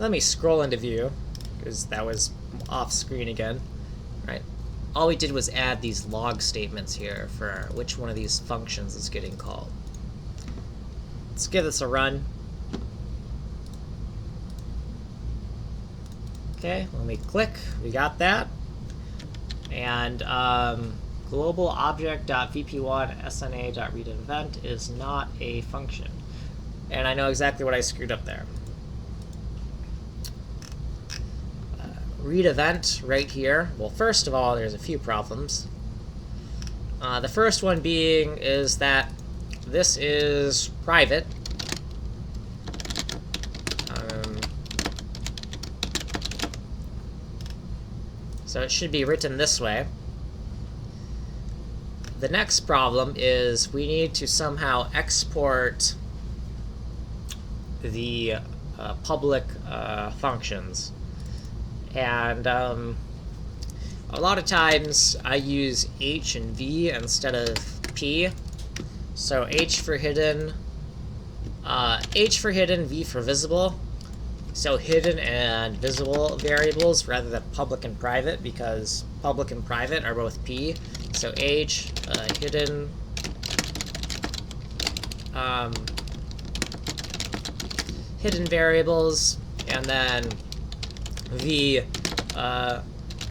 Let me scroll into view, because that was off screen again. Right. All we did was add these log statements here for which one of these functions is getting called. Let's give this a run. Okay, when we click, we got that. And global object.vp1 is not a function. And I know exactly what I screwed up there. Read event right here. Well, first of all, there's a few problems. The first one being is that this is private. So it should be written this way. The next problem is we need to somehow export the public functions. And a lot of times I use H and V instead of P. So H for hidden, V for visible. So hidden and visible variables rather than public and private, because public and private are both P. So H, hidden, hidden variables, and then V,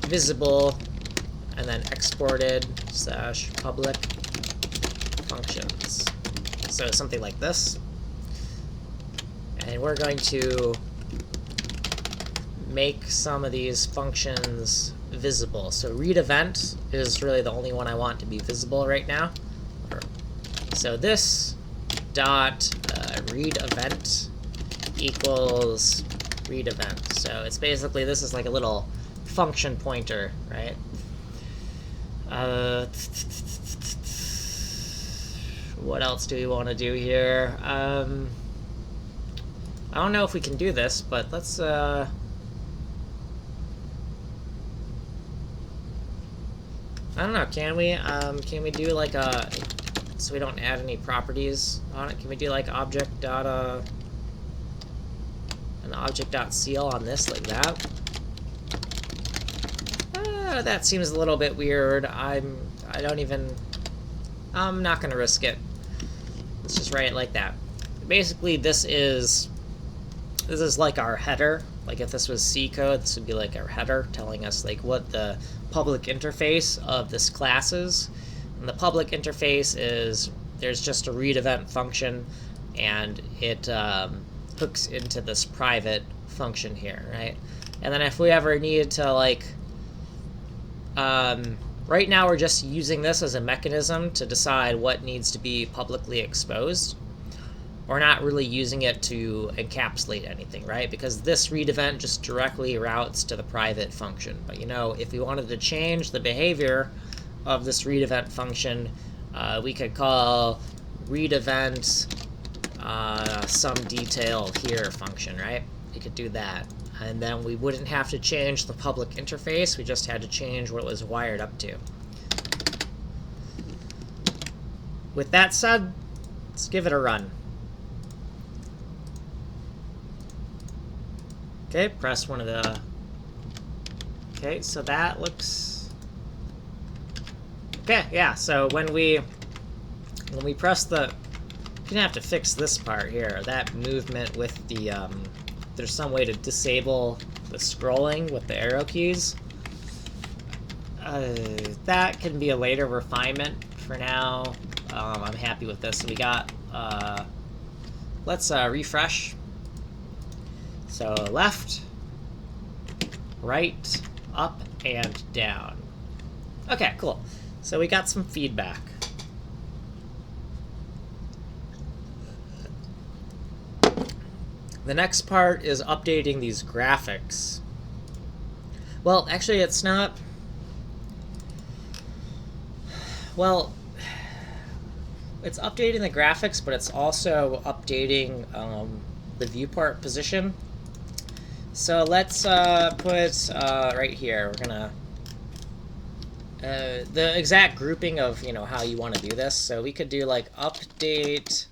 visible, and then exported / public functions. So something like this. And we're going to make some of these functions visible. So read event is really the only one I want to be visible right now. So this dot read event equals read event. So it's basically, this is like a little function pointer, right? What else do we want to do here? I don't know if we can do this, but let's I don't know, can we do like a, so we don't add any properties on it, can we do like object.seal on this like that? That seems a little bit weird. I'm not gonna risk it. Let's just write it like that. Basically, this is like our header. Like if this was C code, this would be like our header telling us like what the public interface of this class is. And the public interface is, there's just a read event function, and it hooks into this private function here, right? And then if we ever needed to like, right now we're just using this as a mechanism to decide what needs to be publicly exposed. We're not really using it to encapsulate anything, right? Because this read event just directly routes to the private function. But you know, if we wanted to change the behavior of this read event function, we could call read event some detail here function, right? We could do that. And then we wouldn't have to change the public interface, we just had to change what it was wired up to. With that said, let's give it a run. Okay, press one of the... Okay, so that looks... Okay, yeah, so when we press the... You're gonna have to fix this part here, that movement with the... there's some way to disable the scrolling with the arrow keys. That can be a later refinement. For now, I'm happy with this. So we got... let's refresh. So left, right, up, and down. Okay, cool. So we got some feedback. The next part is updating these graphics. Well, actually, it's not... Well, it's updating the graphics, but it's also updating the viewport position. So let's put right here, we're gonna the exact grouping of, you know, how you want to do this. So we could do like update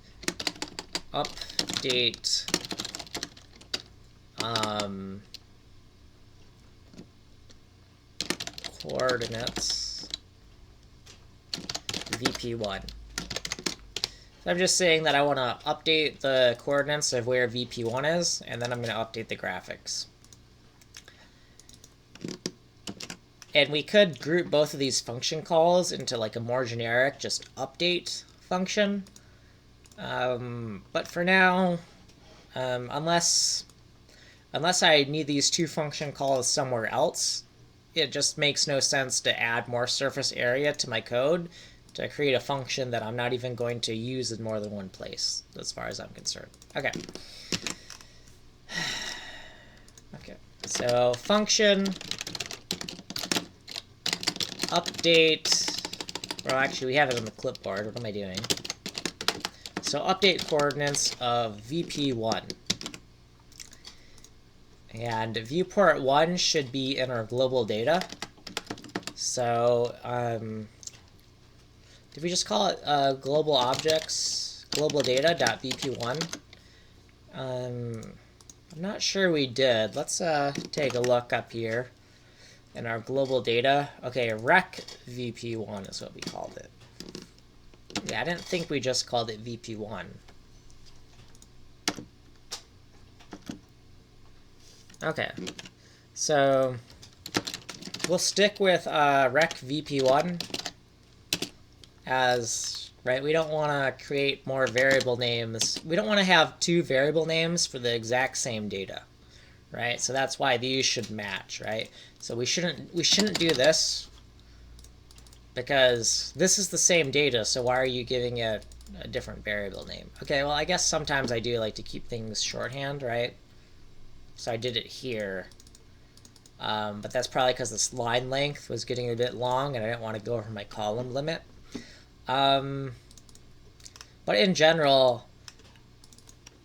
coordinates VP1. So I'm just saying that I want to update the coordinates of where VP1 is, and then I'm going to update the graphics. And we could group both of these function calls into like a more generic just update function. But for now, unless I need these two function calls somewhere else, it just makes no sense to add more surface area to my code to create a function that I'm not even going to use in more than one place, as far as I'm concerned. Okay. Okay. So function update. Well, actually, we have it on the clipboard. What am I doing? So update coordinates of VP1. And viewport 1 should be in our global data. So, did we just call it global objects, global data.vp1? I'm not sure we did. Let's take a look up here in our global data. Okay, rec vp1 is what we called it. Yeah, I didn't think we just called it vp1. Okay, so we'll stick with rec vp1 as, right, we don't want to create more variable names. We don't want to have two variable names for the exact same data, right? So that's why these should match, right? So we shouldn't do this because this is the same data, so why are you giving it a different variable name? Okay, well, I guess sometimes I do like to keep things shorthand, right? So I did it here. But that's probably because this line length was getting a bit long and I didn't want to go over my column limit. But in general,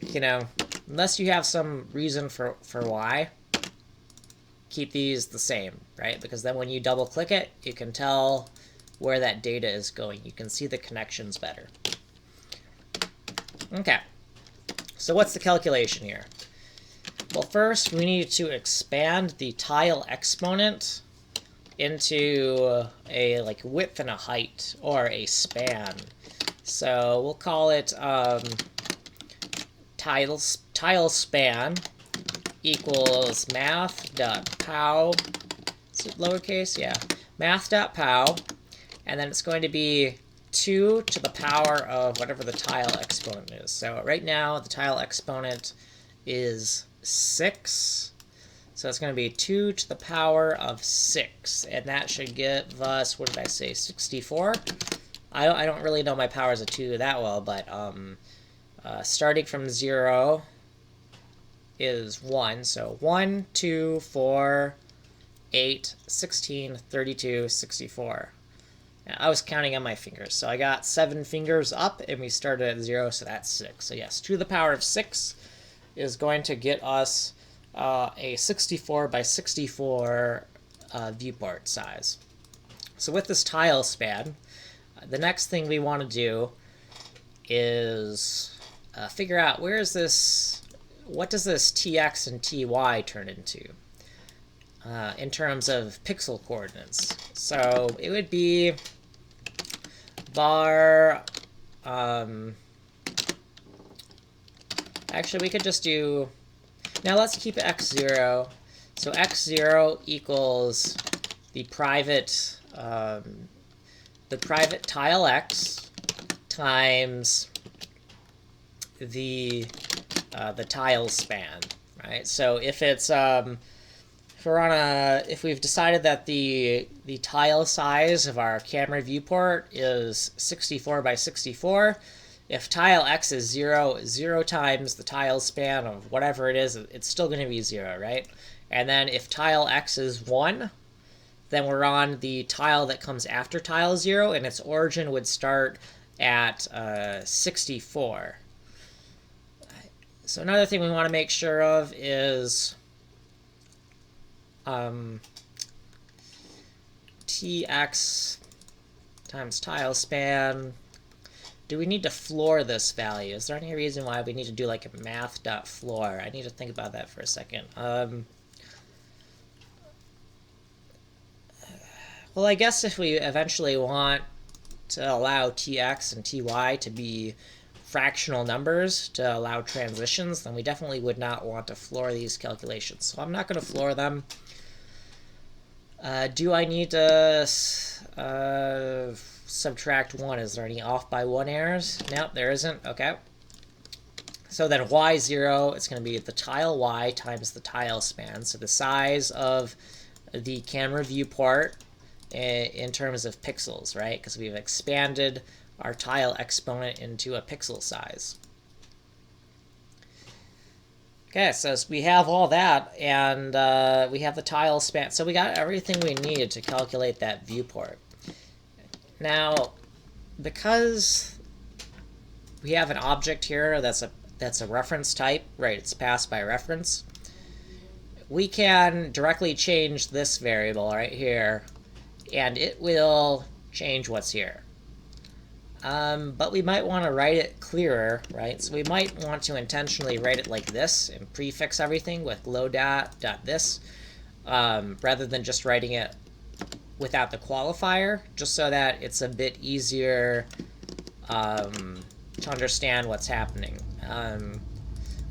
you know, unless you have some reason for why, keep these the same, right? Because then when you double click it, you can tell where that data is going. You can see the connections better. Okay, so what's the calculation here? Well, first we need to expand the tile exponent into a like width and a height, or a span. So we'll call it tile span equals math.pow. Is it lowercase? Yeah. Math.pow. And then it's going to be 2 to the power of whatever the tile exponent is. So right now the tile exponent is 6. So it's going to be 2 to the power of 6. And that should give us, what did I say, 64? I don't really know my powers of 2 that well, but starting from 0 is 1. So 1, 2, 4, 8, 16, 32, 64. I was counting on my fingers, so I got 7 fingers up, and we started at 0, so that's 6. So yes, 2 to the power of 6 is going to get us a 64 by 64 viewport size. So with this tile span, the next thing we want to do is figure out what does this tx and ty turn into in terms of pixel coordinates. So it would be var, actually we could just do, now let's keep it x0. So x0 equals the private tile x times the tile span, right? So if it's if we've decided that the tile size of our camera viewport is 64 by 64, if tile x is 0, 0 times the tile span of whatever it is, it's still going to be 0, right? And then if tile x is 1, then we're on the tile that comes after tile 0, and its origin would start at 64. So another thing we want to make sure of is tx times tile span do we need to floor this value? Is there any reason why we need to do like a math.floor? I need to think about that for a second. Well, I guess if we eventually want to allow tx and ty to be fractional numbers to allow transitions, then we definitely would not want to floor these calculations. So I'm not going to floor them. Do I need to subtract 1? Is there any off by 1 errors? Nope, there isn't. Okay. So then y0, it's going to be the tile y times the tile span. So the size of the camera viewport in terms of pixels, right? Because we've expanded our tile exponent into a pixel size. Okay, so we have all that, and we have the tile span. So we got everything we need to calculate that viewport. Now, because we have an object here that's a reference type, right? It's passed by reference. We can directly change this variable right here, and it will change what's here. But we might want to write it clearer, right? So we might want to intentionally write it like this and prefix everything with glow dot this, rather than just writing it without the qualifier, just so that it's a bit easier to understand what's happening.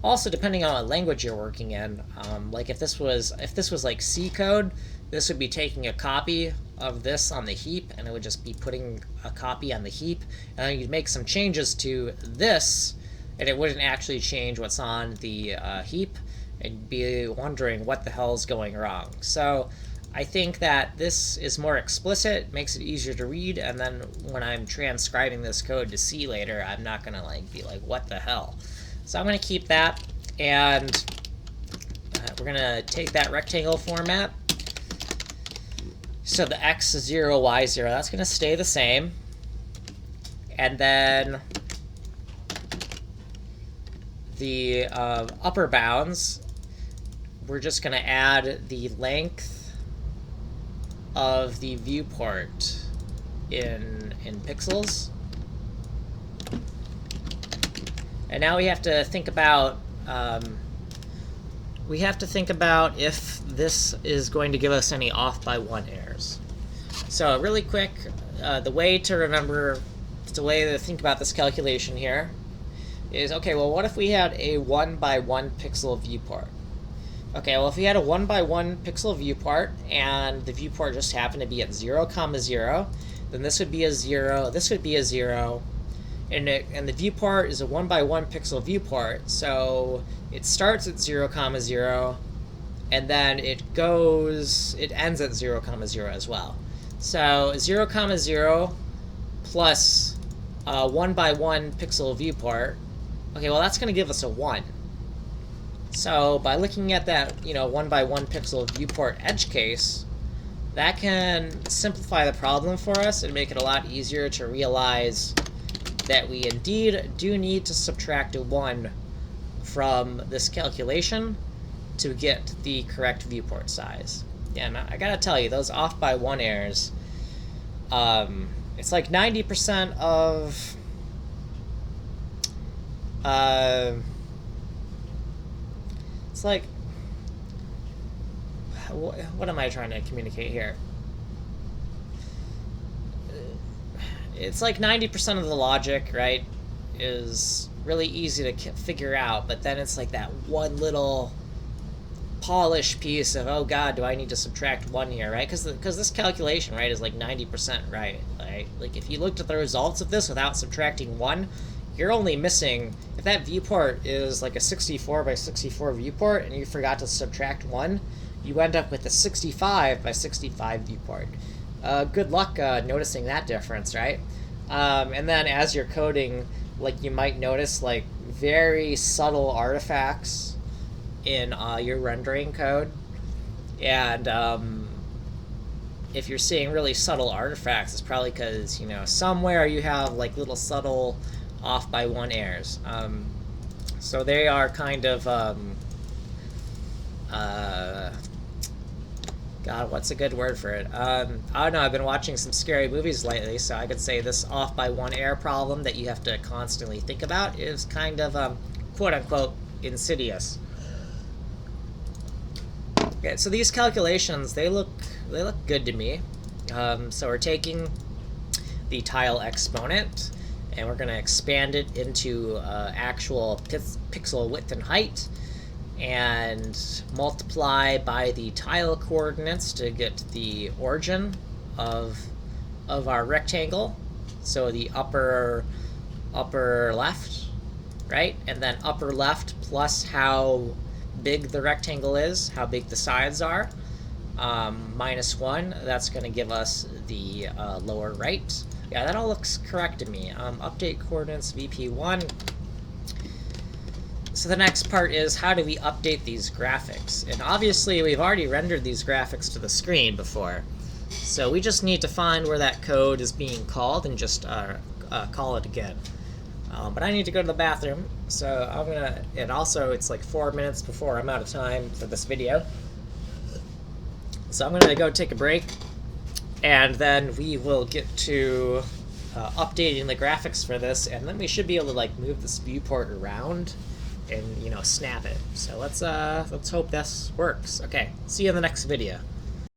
Also, depending on what language you're working in, like if this was like C code, this would be taking a copy of this on the heap, and it would just be putting a copy on the heap, and then you'd make some changes to this, and it wouldn't actually change what's on the heap, and be wondering what the hell is going wrong. So I think that this is more explicit, makes it easier to read, and then when I'm transcribing this code to C later, I'm not gonna be like, what the hell? So I'm gonna keep that, and we're gonna take that rectangle format. So the x is 0, y 0, that's going to stay the same. And then the upper bounds, we're just going to add the length of the viewport in pixels. And now we have to think about if this is going to give us any off by 1 errors. So really quick, the way to think about this calculation here is, okay, well, what if we had a 1 by 1 pixel viewport? Okay, well, if we had a 1 by 1 pixel viewport and the viewport just happened to be at 0, 0, then this would be a 0, this would be a 0, and the viewport is a 1 by 1 pixel viewport, so it starts at 0, 0, and then it ends at 0, 0 as well. So 0, 0 plus 1 by 1 pixel viewport, okay, well, that's going to give us a 1. So by looking at that, 1 by 1 pixel viewport edge case, that can simplify the problem for us and make it a lot easier to realize that we indeed do need to subtract a 1 from this calculation to get the correct viewport size. Yeah, and I gotta tell you, those off by 1 errors, it's like 90% of it's like, what am I trying to communicate here? It's like 90% of the logic, right, is really easy to figure out, but then it's like that one little polished piece of, oh god, do I need to subtract 1 here, right? Because this calculation, right, is like 90% right? Like if you looked at the results of this without subtracting 1, you're only missing, if that viewport is like a 64 by 64 viewport and you forgot to subtract 1, you end up with a 65 by 65 viewport. Good luck noticing that difference, right? And then as you're coding, like, you might notice like very subtle artifacts in your rendering code, and if you're seeing really subtle artifacts, it's probably because somewhere you have like little subtle off by 1 errors. So they are kind of God, what's a good word for it? I don't know. I've been watching some scary movies lately, so I could say this off by one error problem that you have to constantly think about is kind of quote unquote insidious. Okay, so these calculations they look good to me. So we're taking the tile exponent and we're going to expand it into actual pixel width and height, and multiply by the tile coordinates to get the origin of our rectangle. So the upper left, right? And then upper left plus how big the rectangle is, how big the sides are, -1. That's going to give us the lower right. Yeah, that all looks correct to me. Update coordinates VP1. So the next part is, how do we update these graphics? And obviously we've already rendered these graphics to the screen before. So we just need to find where that code is being called and just call it again. But I need to go to the bathroom, so I'm gonna, and also it's like 4 minutes before I'm out of time for this video. So I'm gonna go take a break, and then we will get to updating the graphics for this, and then we should be able to like move this viewport around and, you know, snap it. So let's hope this works. Okay, see you in the next video.